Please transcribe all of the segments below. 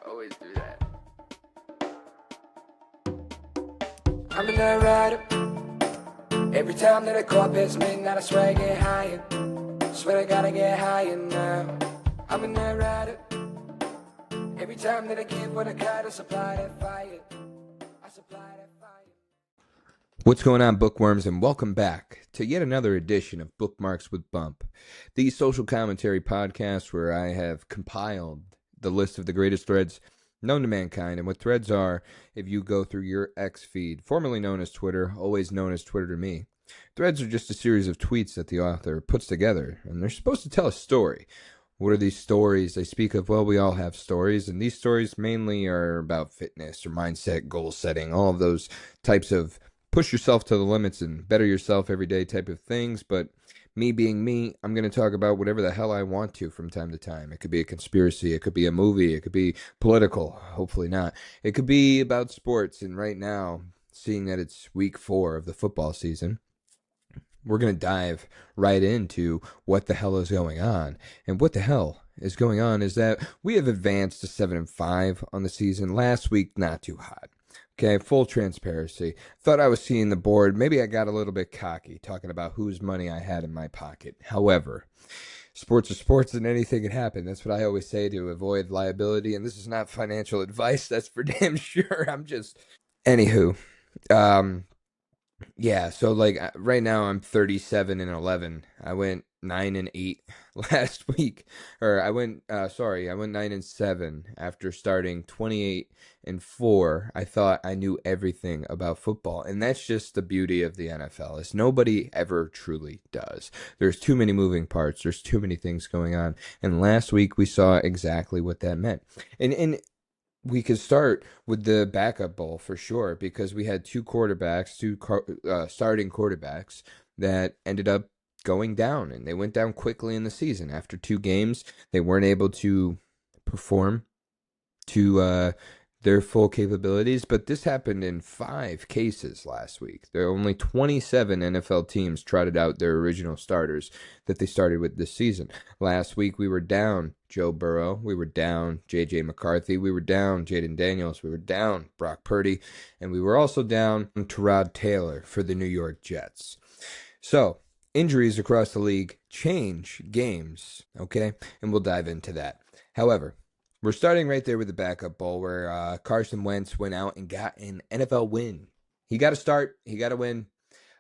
Always do that. I'm a night rider. Every time that I call past midnight, I swear I get higher. Swear I gotta get higher now. I'm a night rider. Every time that I give what I got, I supply that fire. I supply that fire. What's going on, bookworms, and welcome back to yet another edition of Bookmarks with Bump, the social commentary podcast where I have compiled the list of the greatest threads known to mankind. And what threads are, if you go through your X feed, formerly known as Twitter, always known as Twitter to me, threads are just a series of tweets that the author puts together, and they're supposed to tell a story. What are these stories they speak of? Well, we all have stories, and these stories mainly are about fitness or mindset, goal setting, all of those types of push yourself to the limits and better yourself every day type of things. But me being me, I'm going to talk about whatever the hell I want to from time to time. It could be a conspiracy. It could be a movie. It could be political. Hopefully not. It could be about sports. And right now, seeing that it's week 4 of the football season, we're going to dive right into what the hell is going on. And what the hell is going on is that we have advanced to 7-5 on the season. Last week, not too hot. Okay, full transparency. Thought I was seeing the board. Maybe I got a little bit cocky talking about whose money I had in my pocket. However, sports are sports and anything can happen. That's what I always say to avoid liability. And this is not financial advice. That's for damn sure. Anywho. Yeah, so right now I'm 37-11. I went 9-8 last week. I went 9-7 after starting 28-4. I thought I knew everything about football, and that's just the beauty of the NFL. Is nobody ever truly does. There's too many moving parts. There's too many things going on. And last week we saw exactly what that meant. And we could start with the backup bowl for sure, because we had two starting quarterbacks that ended up going down, and they went down quickly in the season. After 2 games, they weren't able to perform to their full capabilities, but this happened in 5 cases last week. There are only 27 NFL teams trotted out their original starters that they started with this season. Last week, we were down Joe Burrow, we were down J.J. McCarthy, we were down Jaden Daniels, we were down Brock Purdy, and we were also down Tyrod Taylor for the New York Jets. So, injuries across the league change games, okay? And we'll dive into that. However, we're starting right there with the backup bowl where Carson Wentz went out and got an NFL win. He got a start. He got a win.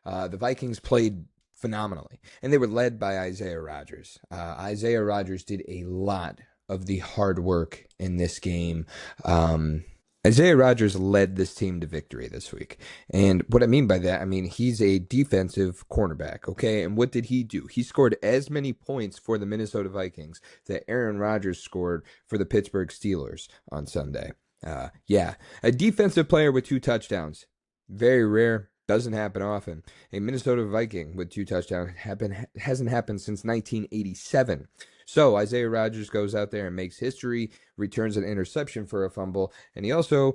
The Vikings played phenomenally, and they were led by Isaiah Rodgers. Isaiah Rodgers did a lot of the hard work in this game. Isaiah Rodgers led this team to victory this week. And what I mean by that, he's a defensive cornerback, okay? And what did he do? He scored as many points for the Minnesota Vikings that Aaron Rodgers scored for the Pittsburgh Steelers on Sunday. A defensive player with 2 touchdowns. Very rare. Doesn't happen often. A Minnesota Viking with 2 touchdowns hasn't happened since 1987. So Isaiah Rodgers goes out there and makes history, returns an interception for a fumble, and he also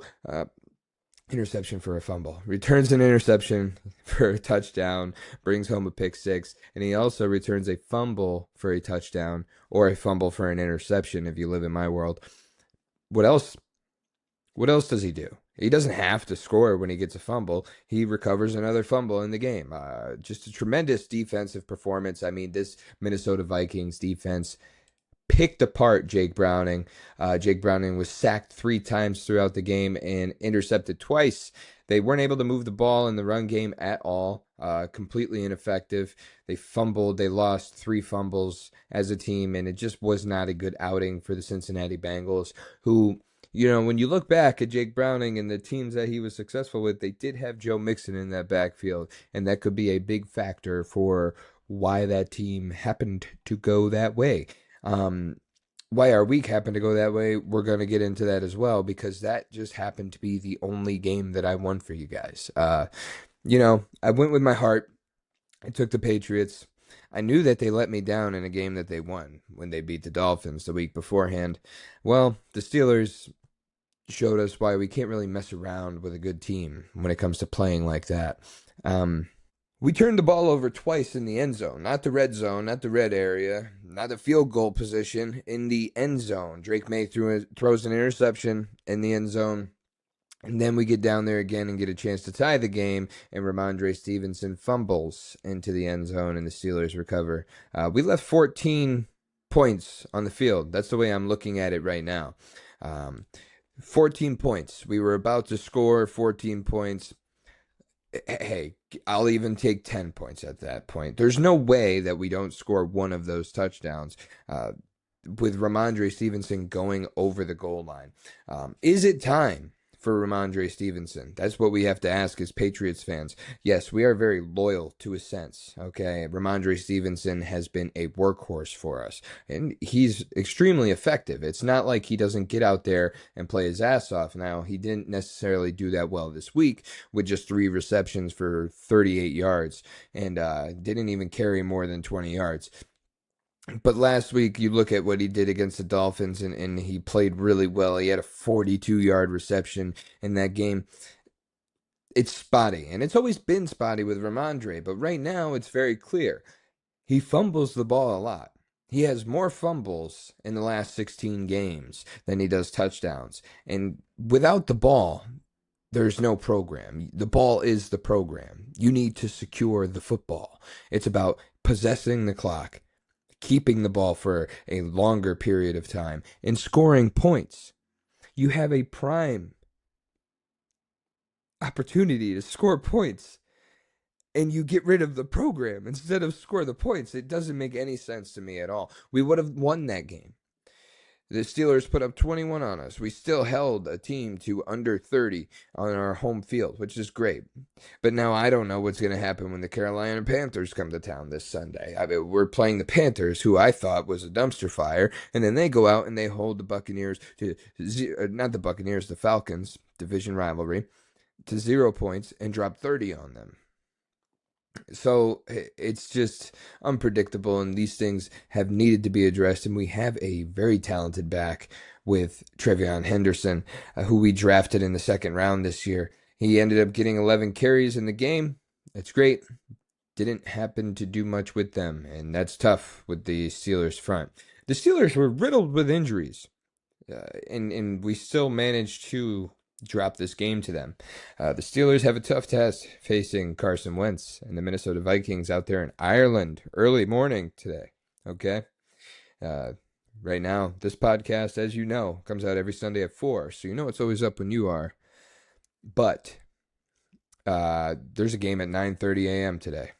returns an interception for a touchdown, brings home a pick 6, and he also returns a fumble for a touchdown, or a fumble for an interception if you live in my world. What else does he do? He doesn't have to score when he gets a fumble. He recovers another fumble in the game. Just a tremendous defensive performance. This Minnesota Vikings defense picked apart Jake Browning. Jake Browning was sacked 3 times throughout the game and intercepted twice. They weren't able to move the ball in the run game at all. Completely ineffective. They fumbled. They lost 3 fumbles as a team, and it just was not a good outing for the Cincinnati Bengals, who, when you look back at Jake Browning and the teams that he was successful with, they did have Joe Mixon in that backfield, and that could be a big factor for why that team happened to go that way. Why our week happened to go that way, we're going to get into that as well, because that just happened to be the only game that I won for you guys. I went with my heart. I took the Patriots. I knew that they let me down in a game that they won when they beat the Dolphins the week beforehand. Well, the Steelers showed us why we can't really mess around with a good team when it comes to playing like that. We turned the ball over twice in the end zone, not the red zone, not the red area, not the field goal position, in the end zone. Drake May throws an interception in the end zone. And then we get down there again and get a chance to tie the game, and Ramondre Stevenson fumbles into the end zone, and the Steelers recover. We left 14 points on the field. That's the way I'm looking at it right now. 14 points. We were about to score 14 points. Hey, I'll even take 10 points at that point. There's no way that we don't score one of those touchdowns with Ramondre Stevenson going over the goal line. Is it time for Ramondre Stevenson? That's what we have to ask as Patriots fans. Yes, we are very loyal to a sense, okay? Ramondre Stevenson has been a workhorse for us, and he's extremely effective. It's not like he doesn't get out there and play his ass off. Now, he didn't necessarily do that well this week with just 3 receptions for 38 yards and didn't even carry more than 20 yards. But last week, you look at what he did against the Dolphins, and he played really well. He had a 42-yard reception in that game. It's spotty, and it's always been spotty with Ramondre, but right now it's very clear. He fumbles the ball a lot. He has more fumbles in the last 16 games than he does touchdowns. And without the ball, there's no program. The ball is the program. You need to secure the football. It's about possessing the clock, keeping the ball for a longer period of time, and scoring points. You have a prime opportunity to score points, and you get rid of the program instead of score the points. It doesn't make any sense to me at all. We would have won that game. The Steelers put up 21 on us. We still held a team to under 30 on our home field, which is great. But now I don't know what's going to happen when the Carolina Panthers come to town this Sunday. I mean, we're playing the Panthers, who I thought was a dumpster fire, and then they go out and they hold the Buccaneers to not the Buccaneers, the Falcons, division rivalry, to 0 points and drop 30 on them. So it's just unpredictable, and these things have needed to be addressed. And we have a very talented back with Trevion Henderson, who we drafted in the second round this year. He ended up getting 11 carries in the game. That's great. Didn't happen to do much with them, and that's tough with the Steelers front. The Steelers were riddled with injuries, and we still managed to drop this game to them. The Steelers have a tough task facing Carson Wentz and the Minnesota Vikings out there in Ireland early morning today. Okay? Right now, this podcast, as you know, comes out every Sunday at 4, so you know it's always up when you are. But there's a game at 9:30 a.m. today.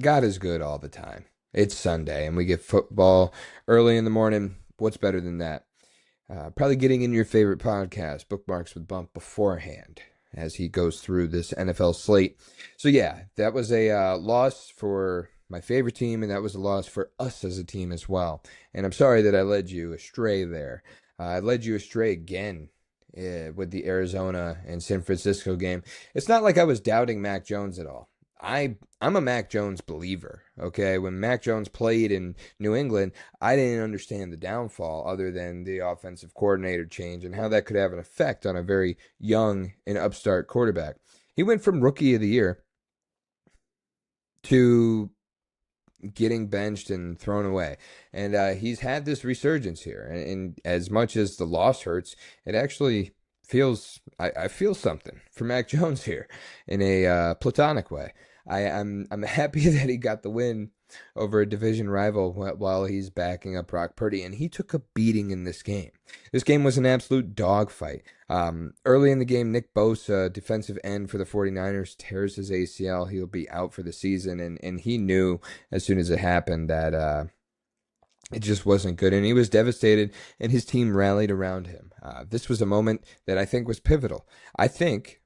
God is good all the time. It's Sunday, and we get football early in the morning. What's better than that? Probably getting in your favorite podcast, Bookmarks with Bump, beforehand as he goes through this NFL slate. So yeah, that was a loss for my favorite team, and that was a loss for us as a team as well. And I'm sorry that I led you astray there. I led you astray again with the Arizona and San Francisco game. It's not like I was doubting Mac Jones at all. I'm a Mac Jones believer, okay? When Mac Jones played in New England, I didn't understand the downfall other than the offensive coordinator change and how that could have an effect on a very young and upstart quarterback. He went from Rookie of the Year to getting benched and thrown away. And he's had this resurgence here. And as much as the loss hurts, it actually feels, I feel something for Mac Jones here in a platonic way. I'm happy that he got the win over a division rival while he's backing up Brock Purdy, and he took a beating in this game. This game was an absolute dogfight. Early in the game, Nick Bosa, defensive end for the 49ers, tears his ACL. He'll be out for the season, and he knew as soon as it happened that it just wasn't good, and he was devastated, and his team rallied around him. This was a moment that I think was pivotal. I think,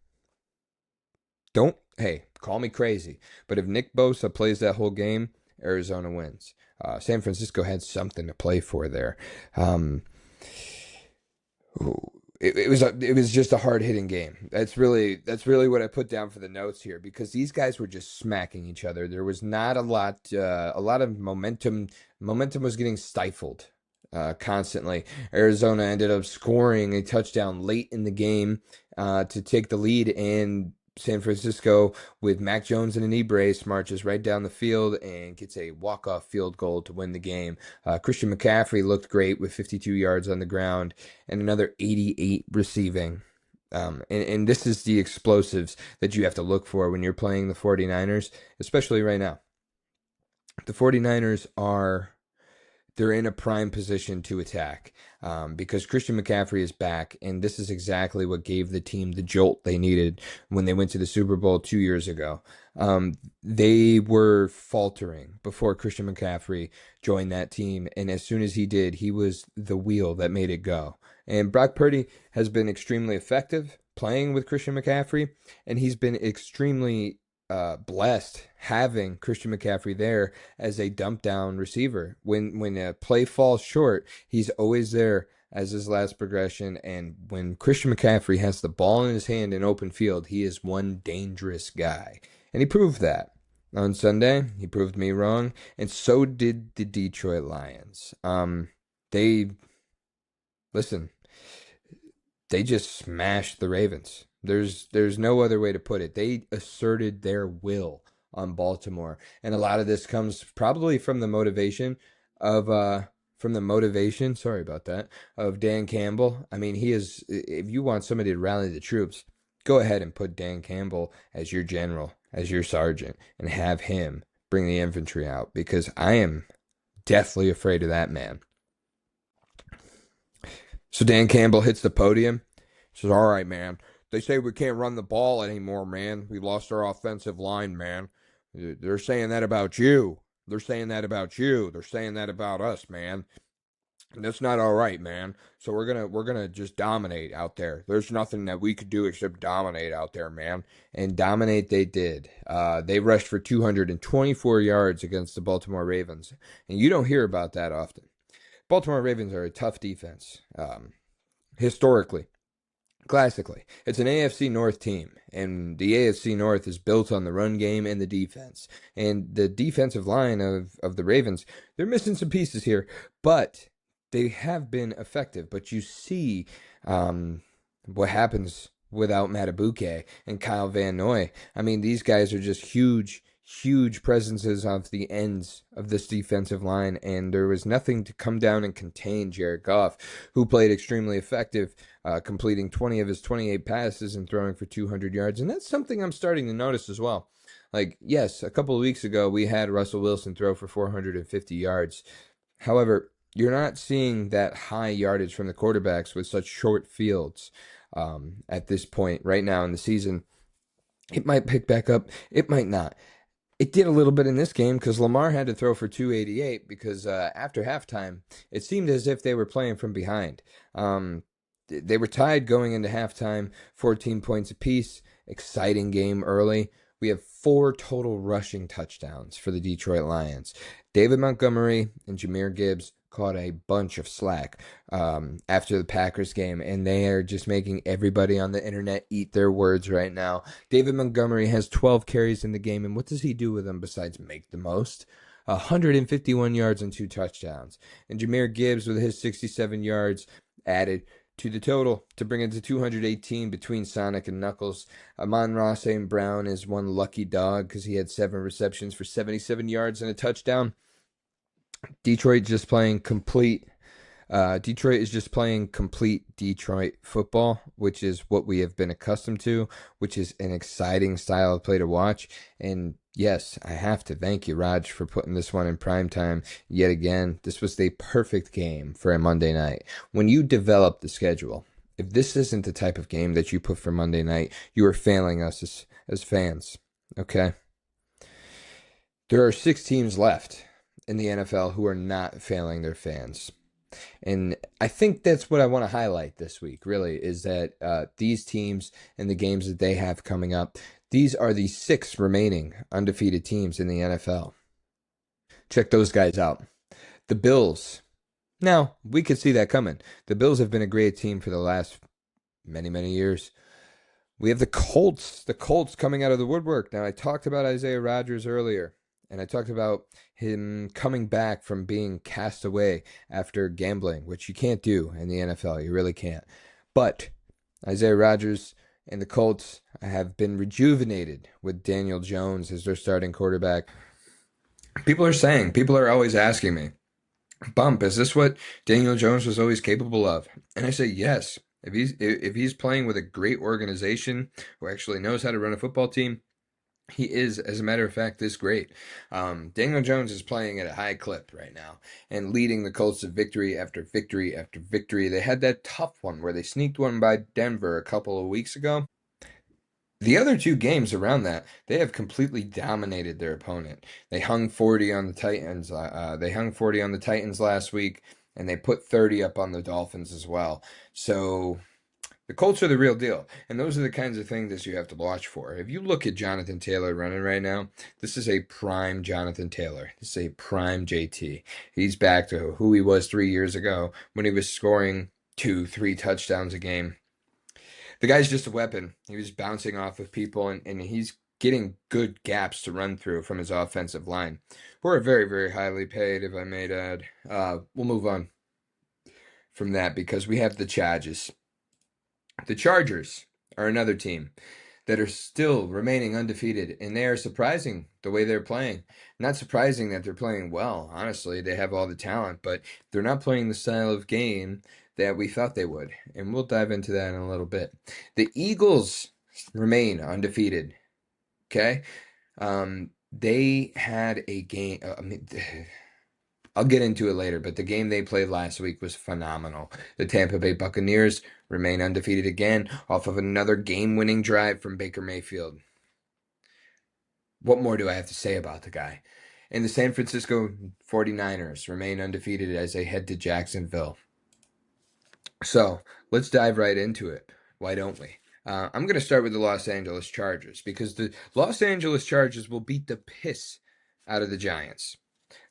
hey, call me crazy, but if Nick Bosa plays that whole game, Arizona wins. San Francisco had something to play for there. It was just a hard hitting game. That's really what I put down for the notes here, because these guys were just smacking each other. There was not a lot of momentum. Momentum was getting stifled constantly. Arizona ended up scoring a touchdown late in the game to take the lead, and San Francisco, with Mac Jones in a knee brace, marches right down the field and gets a walk-off field goal to win the game. Christian McCaffrey looked great with 52 yards on the ground and another 88 receiving. And this is the explosives that you have to look for when you're playing the 49ers, especially right now. The 49ers they're in a prime position to attack because Christian McCaffrey is back, and this is exactly what gave the team the jolt they needed when they went to the Super Bowl 2 years ago. They were faltering before Christian McCaffrey joined that team, and as soon as he did, he was the wheel that made it go. And Brock Purdy has been extremely effective playing with Christian McCaffrey, and he's been extremely blessed having Christian McCaffrey there as a dump down receiver. When a play falls short, he's always there as his last progression. And when Christian McCaffrey has the ball in his hand in open field, he is one dangerous guy. And he proved that on Sunday. He proved me wrong, and so did the Detroit Lions. They just smashed the Ravens. There's no other way to put it. They asserted their will on Baltimore, and a lot of this comes probably from the motivation of sorry about that, of Dan Campbell. I mean, he is, if you want somebody to rally the troops, go ahead and put Dan Campbell as your general, as your sergeant, and have him bring the infantry out, because I am deathly afraid of that man. So Dan Campbell hits the podium, says, "All right, man. They say we can't run the ball anymore, man. We lost our offensive line, man. They're saying that about you. They're saying that about you. They're saying that about us, man. And that's not all right, man. So we're gonna just dominate out there. There's nothing that we could do except dominate out there, man." And dominate they did. They rushed for 224 yards against the Baltimore Ravens, and you don't hear about that often. Baltimore Ravens are a tough defense, historically. Classically, it's an AFC North team, and the AFC North is built on the run game and the defense. And the defensive line of the Ravens, they're missing some pieces here, but they have been effective. But you see what happens without Matabuke and Kyle Van Noy. I mean, these guys are just huge presences of the ends of this defensive line, and there was nothing to come down and contain Jared Goff, who played extremely effective, completing 20 of his 28 passes and throwing for 200 yards. And that's something I'm starting to notice as well. Like, yes, a couple of weeks ago, we had Russell Wilson throw for 450 yards. However, you're not seeing that high yardage from the quarterbacks with such short fields at this point right now in the season. It might pick back up. It might not. It did a little bit in this game because Lamar had to throw for 288 because after halftime, it seemed as if they were playing from behind. They were tied going into halftime, 14 points apiece. Exciting game early. We have 4 total rushing touchdowns for the Detroit Lions. David Montgomery and Jahmyr Gibbs caught a bunch of slack after the Packers game, and they are just making everybody on the internet eat their words right now. David Montgomery has 12 carries in the game, and what does he do with them besides make the most? 151 yards and 2 touchdowns. And Jahmyr Gibbs, with his 67 yards, added to the total to bring it to 218 between Sonic and Knuckles. Amon-Ra St. Brown is one lucky dog because he had 7 receptions for 77 yards and a touchdown. Detroit is just playing complete Detroit football, which is what we have been accustomed to, which is an exciting style of play to watch. And yes, I have to thank you, Raj, for putting this one in prime time yet again. This was the perfect game for a Monday night. When you develop the schedule, if this isn't the type of game that you put for Monday night, you are failing us as fans, okay? There are 6 teams left in the NFL who are not failing their fans. And I think that's what I want to highlight this week, really, is that these teams and the games that they have coming up, these are the 6 remaining undefeated teams in the NFL. Check those guys out. The Bills. Now, we could see that coming. The Bills have been a great team for the last many, many years. We have the Colts. The Colts coming out of the woodwork. Now, I talked about Isaiah Rodgers earlier. And I talked about him coming back from being cast away after gambling, which you can't do in the NFL. You really can't. But Isaiah Rodgers And the Colts have been rejuvenated with Daniel Jones as their starting quarterback. People are always asking me, Bump, is this what Daniel Jones was always capable of? And I say yes. If he's playing with a great organization who actually knows how to run a football team, he is, as a matter of fact, this great. Daniel Jones is playing at a high clip right now and leading the Colts to victory after victory after victory. They had that tough one where they sneaked one by Denver a couple of weeks ago. The other two games around that, they have completely dominated their opponent. They hung 40 on the Titans. They hung 40 on the Titans last week, and they put 30 up on the Dolphins as well. So the Colts are the real deal, and those are the kinds of things that you have to watch for. If you look at Jonathan Taylor running right now, this is a prime Jonathan Taylor. This is a prime JT. He's back to who he was 3 years ago when he was scoring 2, 3 touchdowns a game. The guy's just a weapon. He was bouncing off of people, and he's getting good gaps to run through from his offensive line. We're very, very highly paid, if I may add. We'll move on from that because we have the Chargers. The Chargers are another team that are still remaining undefeated, and they are surprising the way they're playing. Not surprising that they're playing well, honestly. They have all the talent, but they're not playing the style of game that we thought they would, and we'll dive into that in a little bit. The Eagles remain undefeated, okay? They had a game. I'll get into it later, but the game they played last week was phenomenal. The Tampa Bay Buccaneers remain undefeated again off of another game-winning drive from Baker Mayfield. What more do I have to say about the guy? And the San Francisco 49ers remain undefeated as they head to Jacksonville. So let's dive right into it. Why don't we? I'm going to start with the Los Angeles Chargers because the Los Angeles Chargers will beat the piss out of the Giants.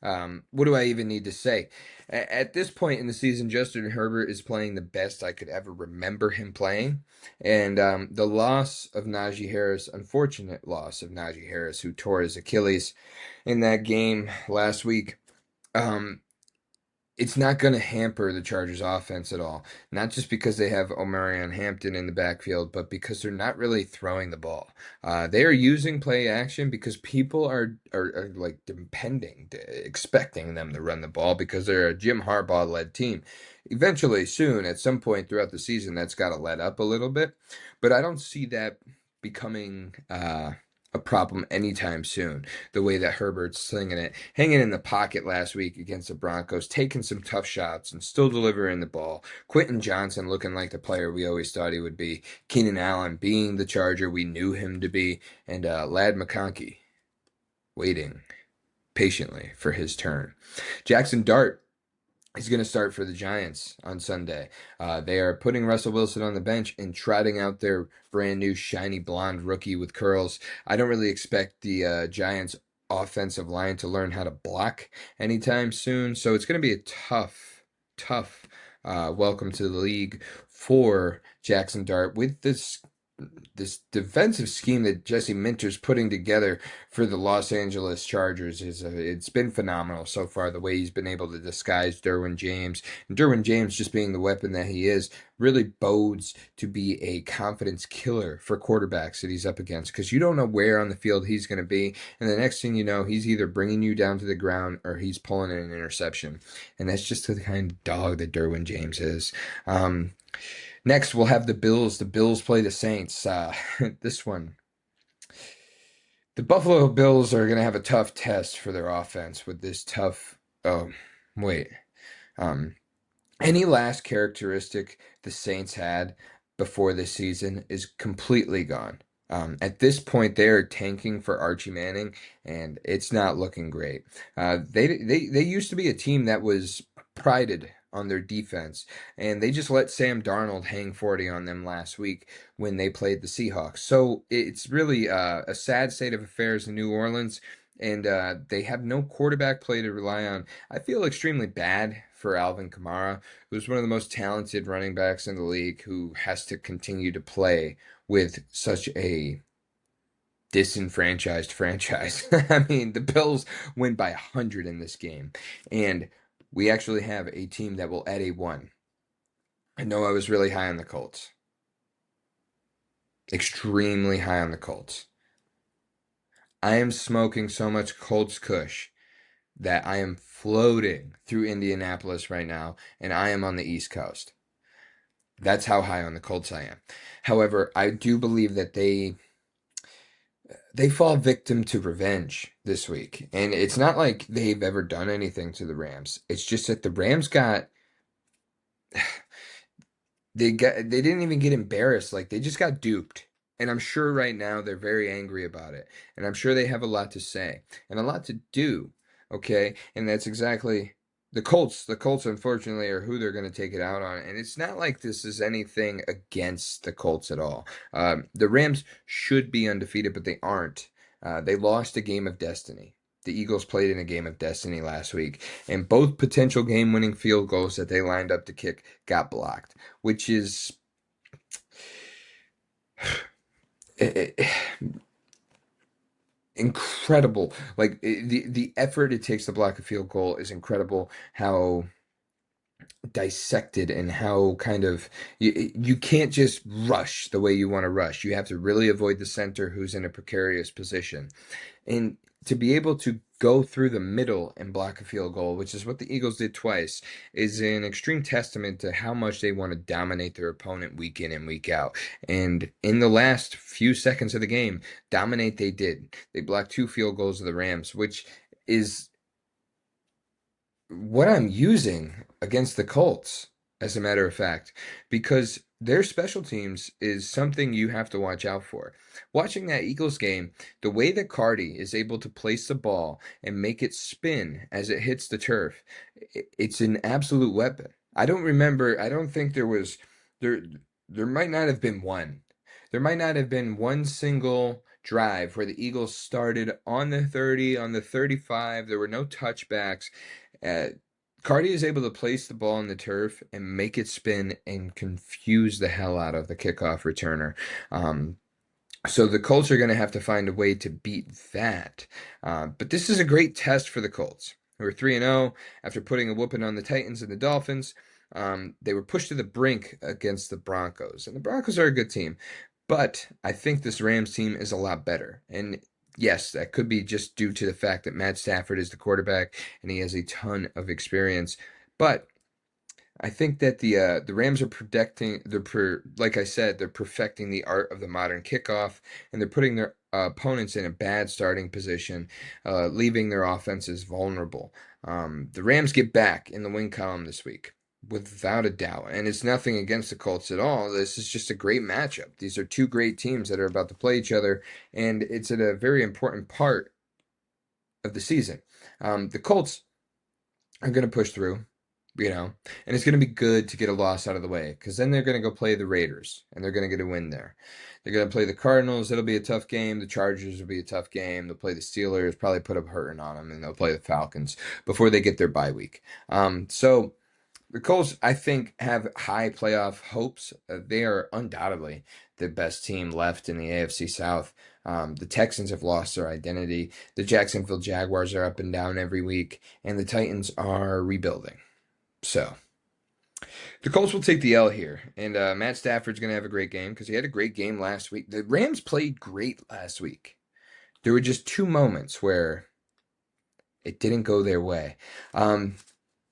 What do I even need to say? At this point in the season, Justin Herbert is playing the best I could ever remember him playing. And the loss of Najee Harris, unfortunate loss of Najee Harris, who tore his Achilles in that game last week, it's not going to hamper the Chargers offense at all. Not just because they have Omarion Hampton in the backfield, but because they're not really throwing the ball. They are using play action because people are like expecting them to run the ball because they're a Jim Harbaugh-led team. Eventually, soon, at some point throughout the season, that's got to let up a little bit. But I don't see that becoming a problem anytime soon. The way that Herbert's slinging it, hanging in the pocket last week against the Broncos, taking some tough shots and still delivering the ball. Quentin Johnson looking like the player we always thought he would be. Keenan Allen being the Charger we knew him to be. And Ladd McConkey waiting patiently for his turn. Jackson Dart is going to start for the Giants on Sunday. They are putting Russell Wilson on the bench and trotting out their brand new shiny blonde rookie with curls. I don't really expect the Giants offensive line to learn how to block anytime soon, so it's going to be a tough welcome to the league for Jackson Dart with this defensive scheme that Jesse Minter's putting together for the Los Angeles Chargers it's been phenomenal so far. The way he's been able to disguise Derwin James, and Derwin James just being the weapon that he is, really bodes to be a confidence killer for quarterbacks that he's up against because you don't know where on the field he's going to be, and the next thing you know, he's either bringing you down to the ground or he's pulling in an interception, and that's just the kind of dog that Derwin James is. Next, we'll have the Bills. The Bills play the Saints. This one. The Buffalo Bills are going to have a tough test for their offense with this tough... Oh, wait. Any last characteristic the Saints had before this season is completely gone. At this point, they are tanking for Archie Manning, and it's not looking great. They used to be a team that was prided on their defense, and they just let Sam Darnold hang 40 on them last week when they played the Seahawks. So it's really a sad state of affairs in New Orleans, and they have no quarterback play to rely on. I feel extremely bad for Alvin Kamara, who's one of the most talented running backs in the league, who has to continue to play with such a disenfranchised franchise. I mean, the Bills win by 100 in this game, and we actually have a team that will add a 1. I know I was really high on the Colts. extremely high on the Colts. I am smoking so much Colts Kush that I am floating through Indianapolis right now, and I am on the East Coast. That's how high on the Colts I am. However, I do believe that they fall victim to revenge this week. And it's not like they've ever done anything to the Rams. It's just that the Rams they didn't even get embarrassed. Like they just got duped. And I'm sure right now they're very angry about it. And I'm sure they have a lot to say and a lot to do. Okay? And that's exactly the Colts. The Colts, unfortunately, are who they're going to take it out on. And it's not like this is anything against the Colts at all. The Rams should be undefeated, but they aren't. They lost a game of destiny. The Eagles played in a game of destiny last week, and both potential game-winning field goals that they lined up to kick got blocked, which is incredible. Like the effort it takes to block a field goal is incredible. How dissected and how kind of you can't just rush the way you want to rush. You have to really avoid the center who's in a precarious position. And to be able to go through the middle and block a field goal, which is what the Eagles did twice, is an extreme testament to how much they want to dominate their opponent week in and week out. And in the last few seconds of the game, dominate they did. They blocked 2 field goals of the Rams, which is what I'm using against the Colts, as a matter of fact, because their special teams is something you have to watch out for. Watching that Eagles game, the way that Cardi is able to place the ball and make it spin as it hits the turf, it's an absolute weapon. I don't think there there might not have been one. There might not have been one single drive where the Eagles started on the 30, on the 35. There were no touchbacks. Uh, Cardi is able to place the ball on the turf and make it spin and confuse the hell out of the kickoff returner. So the Colts are going to have to find a way to beat that. But this is a great test for the Colts, who are 3-0 after putting a whooping on the Titans and the Dolphins. They were pushed to the brink against the Broncos, and the Broncos are a good team. But I think this Rams team is a lot better. And yes, that could be just due to the fact that Matt Stafford is the quarterback and he has a ton of experience. But I think that the Rams are like I said, they're perfecting the art of the modern kickoff, and they're putting their opponents in a bad starting position, leaving their offenses vulnerable. The Rams get back in the win column this week, without a doubt, and it's nothing against the Colts at all. This is just a great matchup. These are 2 great teams that are about to play each other, and it's at a very important part of the season. The Colts are going to push through, and it's going to be good to get a loss out of the way, because then they're going to go play the Raiders, and they're going to get a win there. They're going to play the Cardinals. It'll be a tough game. The Chargers will be a tough game. They'll play the Steelers, probably put a hurting on them, and they'll play the Falcons before they get their bye week. So the Colts, I think, have high playoff hopes. They are undoubtedly the best team left in the AFC South. The Texans have lost their identity. The Jacksonville Jaguars are up and down every week, and the Titans are rebuilding. So the Colts will take the L here, and Matt Stafford's going to have a great game because he had a great game last week. The Rams played great last week. There were just 2 moments where it didn't go their way.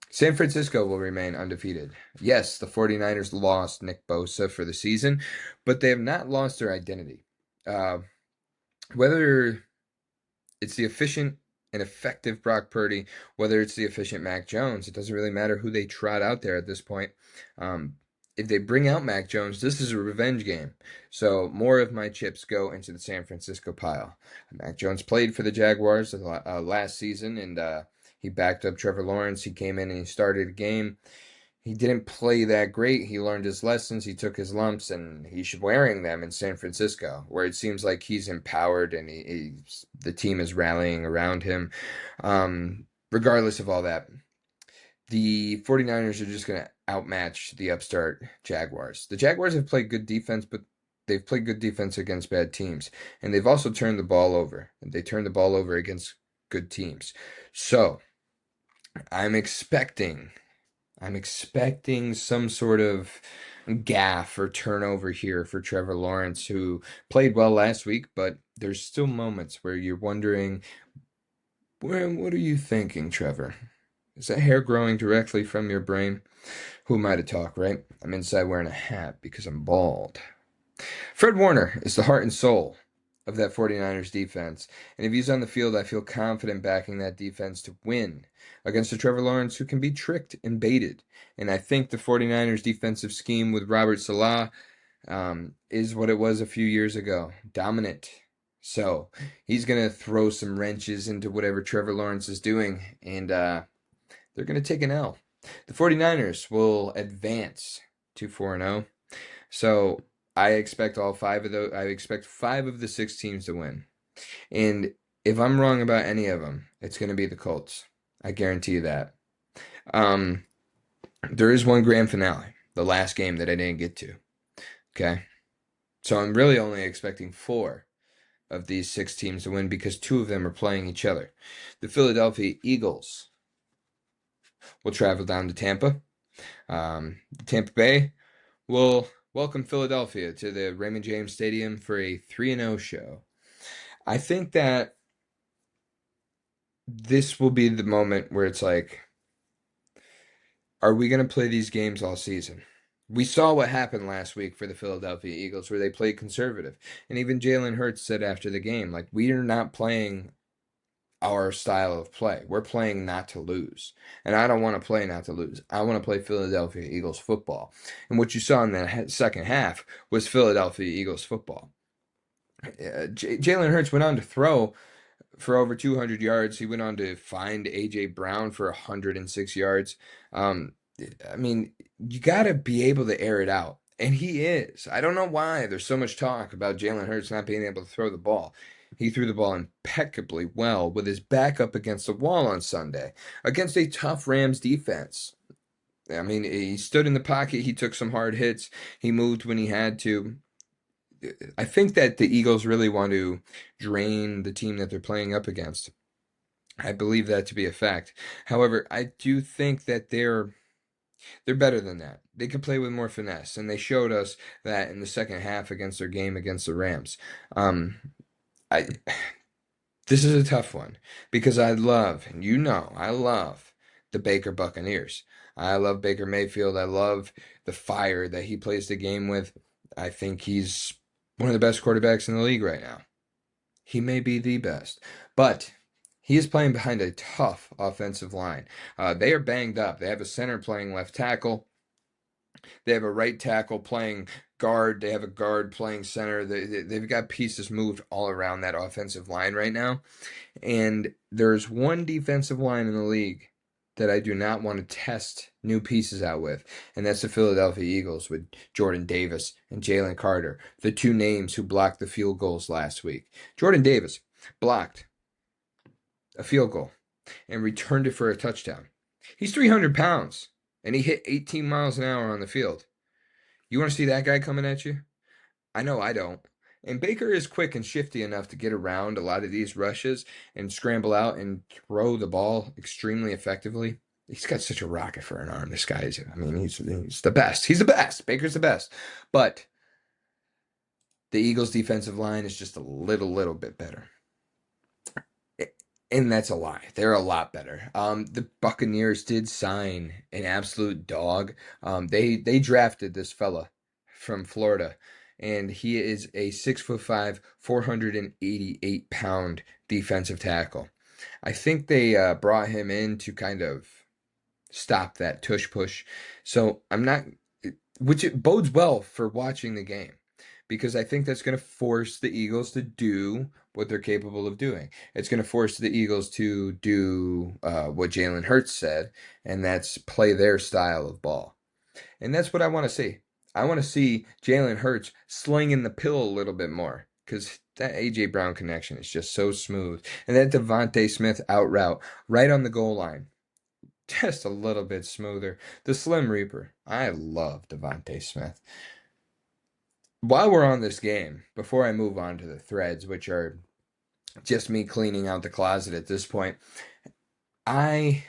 San Francisco will remain undefeated. Yes, the 49ers lost Nick Bosa for the season, but they have not lost their identity. Whether it's the efficient and effective Brock Purdy, whether it's the efficient Mac Jones, it doesn't really matter who they trot out there at this point. If they bring out Mac Jones, this is a revenge game. So more of my chips go into the San Francisco pile. Mac Jones played for the Jaguars last season, and he backed up Trevor Lawrence. He came in and he started a game. He didn't play that great. He learned his lessons. He took his lumps, and he's wearing them in San Francisco, where it seems like he's empowered and the team is rallying around him. Regardless of all that, the 49ers are just going to outmatch the upstart Jaguars. The Jaguars have played good defense, but they've played good defense against bad teams. And they've also turned the ball over. And they turned the ball over against good teams. So I'm expecting some sort of gaffe or turnover here for Trevor Lawrence, who played well last week, but there's still moments where you're wondering, what are you thinking, Trevor? Is that hair growing directly from your brain? Who am I to talk, right? I'm inside wearing a hat because I'm bald. Fred Warner is the heart and soul of that 49ers defense. And if he's on the field, I feel confident backing that defense to win against a Trevor Lawrence who can be tricked and baited. And I think the 49ers defensive scheme with Robert Salah is what it was a few years ago. Dominant. So he's going to throw some wrenches into whatever Trevor Lawrence is doing. And they're going to take an L. The 49ers will advance to 4-0. So I expect all five of those. I expect 5 of the 6 teams to win. And if I'm wrong about any of them, it's going to be the Colts. I guarantee you that. There is one grand finale, the last game that I didn't get to. Okay. So I'm really only expecting 4 of these 6 teams to win because 2 of them are playing each other. The Philadelphia Eagles will travel down to Tampa. Tampa Bay will welcome Philadelphia to the Raymond James Stadium for a 3-0 show. I think that this will be the moment where it's like, are we going to play these games all season? We saw what happened last week for the Philadelphia Eagles where they played conservative. And even Jalen Hurts said after the game, like, we are not playing our style of play. We're playing not to lose. And I don't want to play not to lose. I want to play Philadelphia Eagles football. And what you saw in the second half was Philadelphia Eagles football. Jalen Hurts went on to throw for over 200 yards. He went on to find A.J. Brown for 106 yards. I mean, you got to be able to air it out. And he is. I don't know why there's so much talk about Jalen Hurts not being able to throw the ball. He threw the ball impeccably well with his back up against the wall on Sunday against a tough Rams defense. I mean, he stood in the pocket. He took some hard hits. He moved when he had to. I think that the Eagles really want to drain the team that they're playing up against. I believe that to be a fact. However, I do think that they're better than that. They can play with more finesse, and they showed us that in the second half against their game against the Rams. I This is a tough one because I love, and I love the Baker Buccaneers. I love Baker Mayfield. I love the fire that he plays the game with. I think he's one of the best quarterbacks in the league right now. He may be the best, but he is playing behind a tough offensive line. They are banged up. They have a center playing left tackle. They have a right tackle playing guard. They have a guard playing center. They've got pieces moved all around that offensive line right now. And there's one defensive line in the league that I do not want to test new pieces out with, and that's the Philadelphia Eagles with Jordan Davis and Jalen Carter, the 2 names who blocked the field goals last week. Jordan Davis blocked a field goal and returned it for a touchdown. He's 300 pounds, and he hit 18 miles an hour on the field. You want to see that guy coming at you? I know I don't. And Baker is quick and shifty enough to get around a lot of these rushes and scramble out and throw the ball extremely effectively. He's got such a rocket for an arm. This guy is, I mean, he's the best. He's the best. Baker's the best. But the Eagles' defensive line is just a little bit better. And that's a lie. They're a lot better. The Buccaneers did sign an absolute dog. They drafted this fella from Florida, and he is a 6'5", 488-pound defensive tackle. I think they brought him in to kind of stop that tush push. So which it bodes well for watching the game, because I think that's going to force the Eagles to do what they're capable of doing. It's going to force the Eagles to do what Jalen Hurts said, and that's play their style of ball. And that's what I want to see. I want to see Jalen Hurts slinging the pill a little bit more, because that A.J. Brown connection is just so smooth. And that Devontae Smith out route right on the goal line, just a little bit smoother. The Slim Reaper. I love Devontae Smith. While we're on this game, before I move on to the threads, which are just me cleaning out the closet at this point, I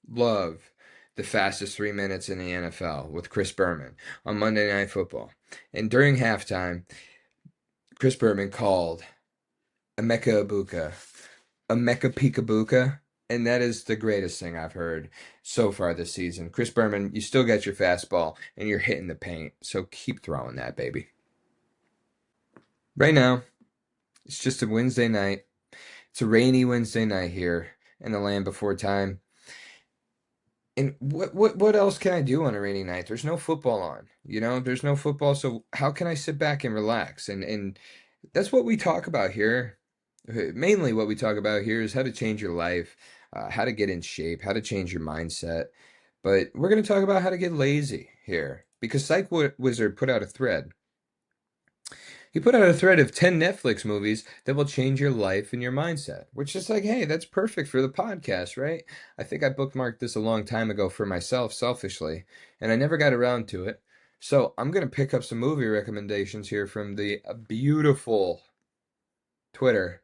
love the fastest 3 minutes in the NFL with Chris Berman on Monday Night Football. And during halftime, Chris Berman called Emeka Ibuka, Emeka Peekabuka, and that is the greatest thing I've heard so far this season. Chris Berman, you still got your fastball and you're hitting the paint, so keep throwing that, baby. Right now, it's just a Wednesday night. It's a rainy Wednesday night here in the land before time. And what else can I do on a rainy night? There's no football on, there's no football, so how can I sit back and relax? And that's what we talk about here. Mainly what we talk about here is how to change your life, how to get in shape, how to change your mindset. But we're going to talk about how to get lazy here because Psych Wizard put out a thread. He put out a thread of 10 Netflix movies that will change your life and your mindset, which is like, hey, that's perfect for the podcast, right? I think I bookmarked this a long time ago for myself, selfishly, and I never got around to it. So I'm going to pick up some movie recommendations here from the beautiful Twitter,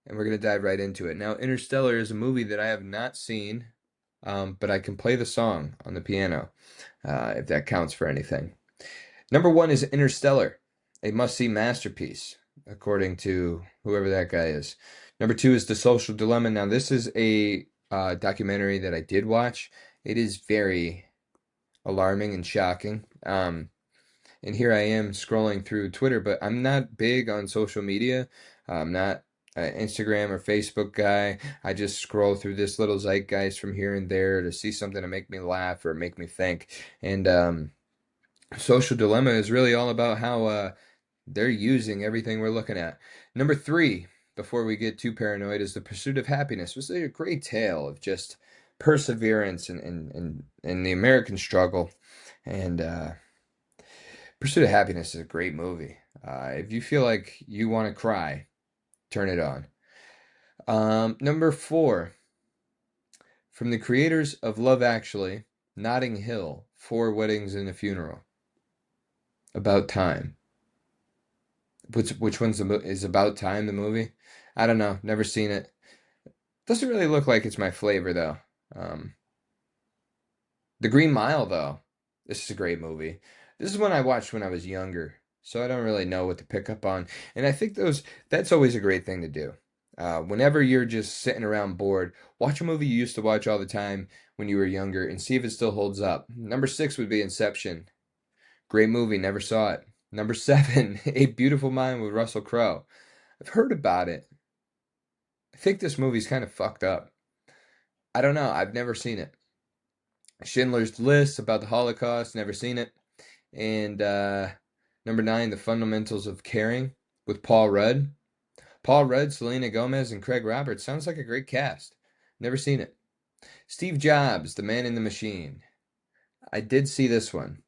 and we're going to dive right into it. Now, Interstellar is a movie that I have not seen, but I can play the song on the piano, if that counts for anything. Number one is Interstellar, a must-see masterpiece, according to whoever that guy is. Number two is The Social Dilemma. Now, this is a documentary that I did watch. It is very alarming and shocking. And here I am scrolling through Twitter, but I'm not big on social media. I'm not an Instagram or Facebook guy. I just scroll through this little zeitgeist from here and there to see something to make me laugh or make me think. And Social Dilemma is really all about how they're using everything we're looking at. Number three, before we get too paranoid, is The Pursuit of Happiness. This is a great tale of just perseverance and the American struggle. And Pursuit of Happiness is a great movie. If you feel like you want to cry, turn it on. Number four, from the creators of Love Actually, Notting Hill, 4 Weddings and a Funeral. About Time. Which one's is About Time, the movie? I don't know. Never seen it. Doesn't really look like it's my flavor, though. The Green Mile, though. This is a great movie. This is one I watched when I was younger, so I don't really know what to pick up on. And I think that's always a great thing to do. Whenever you're just sitting around bored, watch a movie you used to watch all the time when you were younger and see if it still holds up. Number 6 would be Inception. Great movie, never saw it. Number 7, A Beautiful Mind with Russell Crowe. I've heard about it. I think this movie's kind of fucked up. I don't know. I've never seen it. Schindler's List, about the Holocaust, never seen it. And number 9, The Fundamentals of Caring with Paul Rudd. Paul Rudd, Selena Gomez, and Craig Roberts. Sounds like a great cast. Never seen it. Steve Jobs, The Man in the Machine. I did see this one.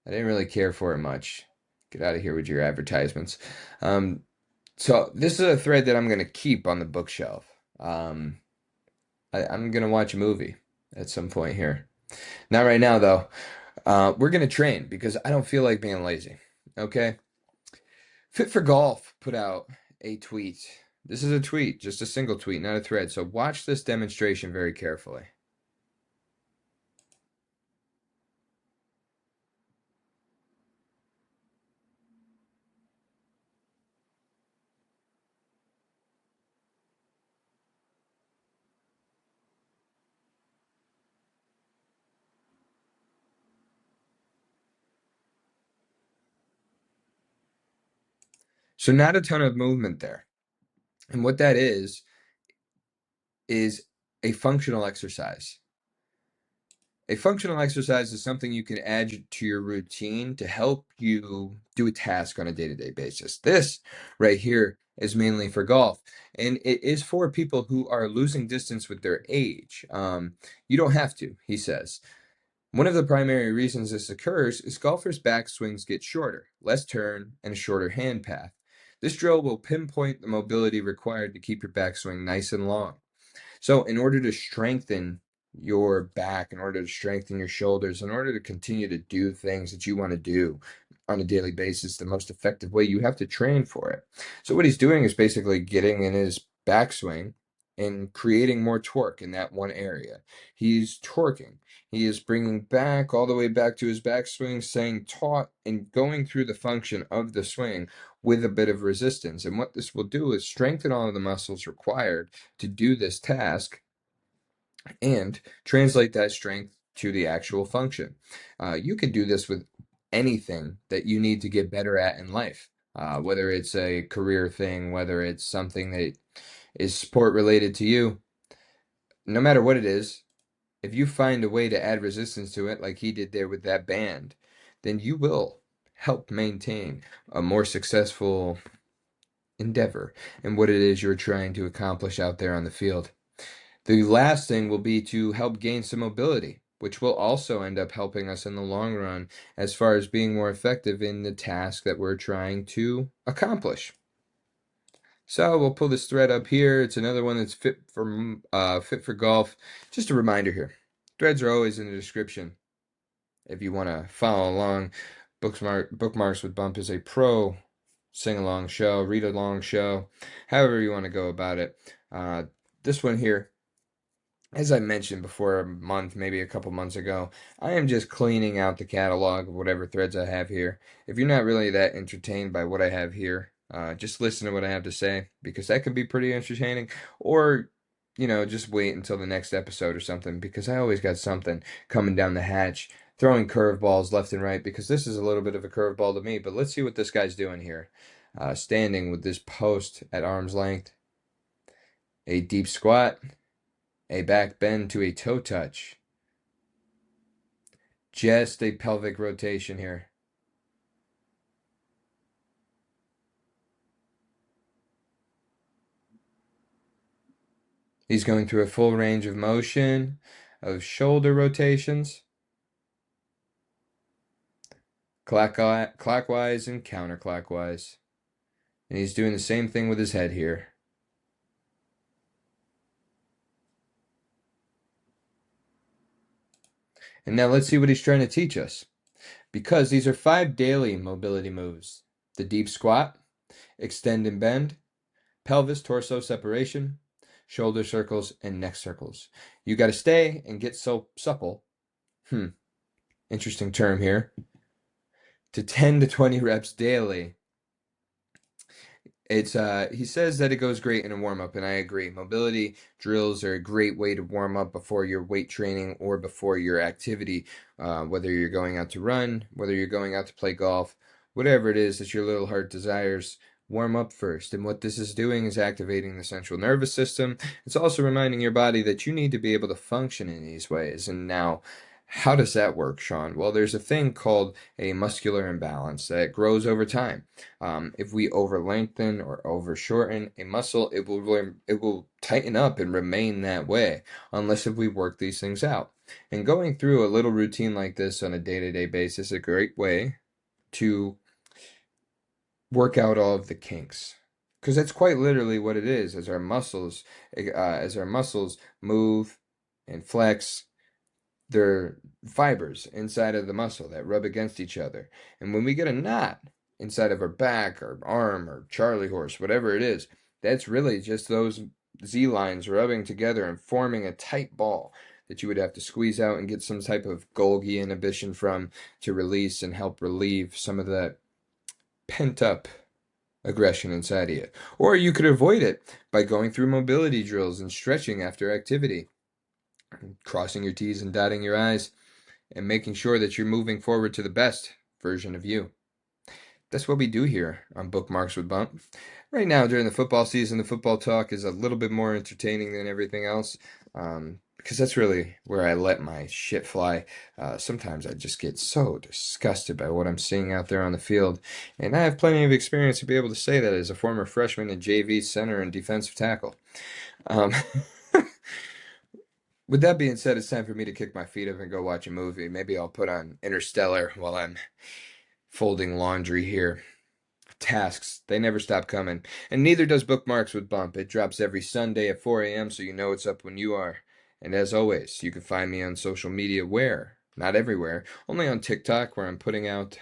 I didn't really care for it much. Get out of here with your advertisements. So this is a thread that I'm going to keep on the bookshelf. I'm going to watch a movie at some point here. Not right now, though. We're going to train because I don't feel like being lazy. Okay? Fit for Golf put out a tweet. This is a tweet, just a single tweet, not a thread. So watch this demonstration very carefully. So not a ton of movement there. And what that is a functional exercise. A functional exercise is something you can add to your routine to help you do a task on a day-to-day basis. This right here is mainly for golf, and it is for people who are losing distance with their age. You don't have to, he says. One of the primary reasons this occurs is golfers' backswings get shorter, less turn, and a shorter hand path. This drill will pinpoint the mobility required to keep your backswing nice and long. So in order to strengthen your back, in order to strengthen your shoulders, in order to continue to do things that you want to do on a daily basis, the most effective way, you have to train for it. So what he's doing is basically getting in his backswing and creating more torque in that one area. He's torquing. He is bringing back all the way back to his backswing, staying taut and going through the function of the swing with a bit of resistance. And what this will do is strengthen all of the muscles required to do this task and translate that strength to the actual function. You can do this with anything that you need to get better at in life, whether it's a career thing, whether it's something that is sport related to you. No matter what it is, if you find a way to add resistance to it, like he did there with that band, then you will help maintain a more successful endeavor in what it is you're trying to accomplish out there on the field. The last thing will be to help gain some mobility, which will also end up helping us in the long run as far as being more effective in the task that we're trying to accomplish. So we'll pull this thread up here. It's another one that's fit for golf. Just a reminder here. Threads are always in the description if you want to follow along. Bookmarks with Bump is a pro sing-along show, read-along show, however you want to go about it. This one here, as I mentioned before, a month, maybe a couple months ago, I am just cleaning out the catalog of whatever threads I have here. If you're not really that entertained by what I have here, just listen to what I have to say, because that can be pretty entertaining. Or, just wait until the next episode or something, because I always got something coming down the hatch, throwing curveballs left and right, because this is a little bit of a curveball to me. But let's see what this guy's doing here. Standing with this post at arm's length, a deep squat, a back bend to a toe touch. Just a pelvic rotation here. He's going through a full range of motion, of shoulder rotations, clockwise and counterclockwise. And he's doing the same thing with his head here. And now let's see what he's trying to teach us. Because these are 5 daily mobility moves. The deep squat, extend and bend, pelvis torso separation, shoulder circles, and neck circles. You got to stay and get so supple. Interesting term here. To 10 to 20 reps daily. It's he says that it goes great in a warm-up, and I agree. Mobility drills are a great way to warm up before your weight training or before your activity, whether you're going out to run, whether you're going out to play golf, whatever it is that your little heart desires. Warm up first. And what this is doing is activating the central nervous system. It's also reminding your body that you need to be able to function in these ways. And now, how does that work, Sean? Well, there's a thing called a muscular imbalance that grows over time. If we over lengthen or over shorten a muscle, it will tighten up and remain that way unless if we work these things out. And going through a little routine like this on a day-to-day basis is a great way to work out all of the kinks, because that's quite literally what it is. As our muscles move and flex, they're fibers inside of the muscle that rub against each other. And when we get a knot inside of our back or arm or Charlie horse, whatever it is, that's really just those Z lines rubbing together and forming a tight ball that you would have to squeeze out and get some type of Golgi inhibition from to release and help relieve some of that pent up aggression inside of you. Or you could avoid it by going through mobility drills and stretching after activity, crossing your T's and dotting your I's, and making sure that you're moving forward to the best version of you. That's what we do here on Bookmarks with Bump. Right now, during the football season, the football talk is a little bit more entertaining than everything else, because that's really where I let my shit fly. Sometimes I just get so disgusted by what I'm seeing out there on the field, and I have plenty of experience to be able to say that as a former freshman and JV center and defensive tackle. With that being said, it's time for me to kick my feet up and go watch a movie. Maybe I'll put on Interstellar while I'm folding laundry here. Tasks, they never stop coming. And neither does Bookmarks with Bump. It drops every Sunday at 4 a.m. so you know it's up when you are. And as always, you can find me on social media where? Not everywhere. Only on TikTok, where I'm putting out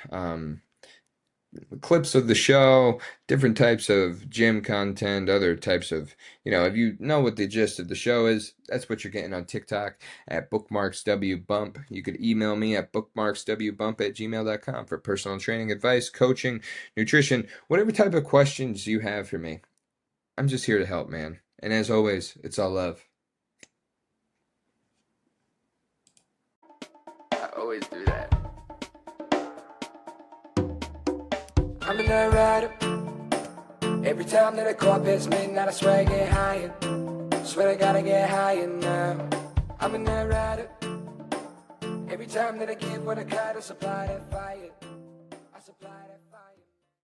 clips of the show, different types of gym content, other types of, if you know what the gist of the show is, that's what you're getting on TikTok at bookmarkswbump. You could email me at bookmarkswbump@gmail.com for personal training advice, coaching, nutrition, whatever type of questions you have for me. I'm just here to help, man. And as always, it's all love. I always do that. I'm a night rider. Every time that I call past midnight, I swear I get higher. Swear I gotta get higher now. I'm a night rider. Every time that I give what I gotta supply that fire.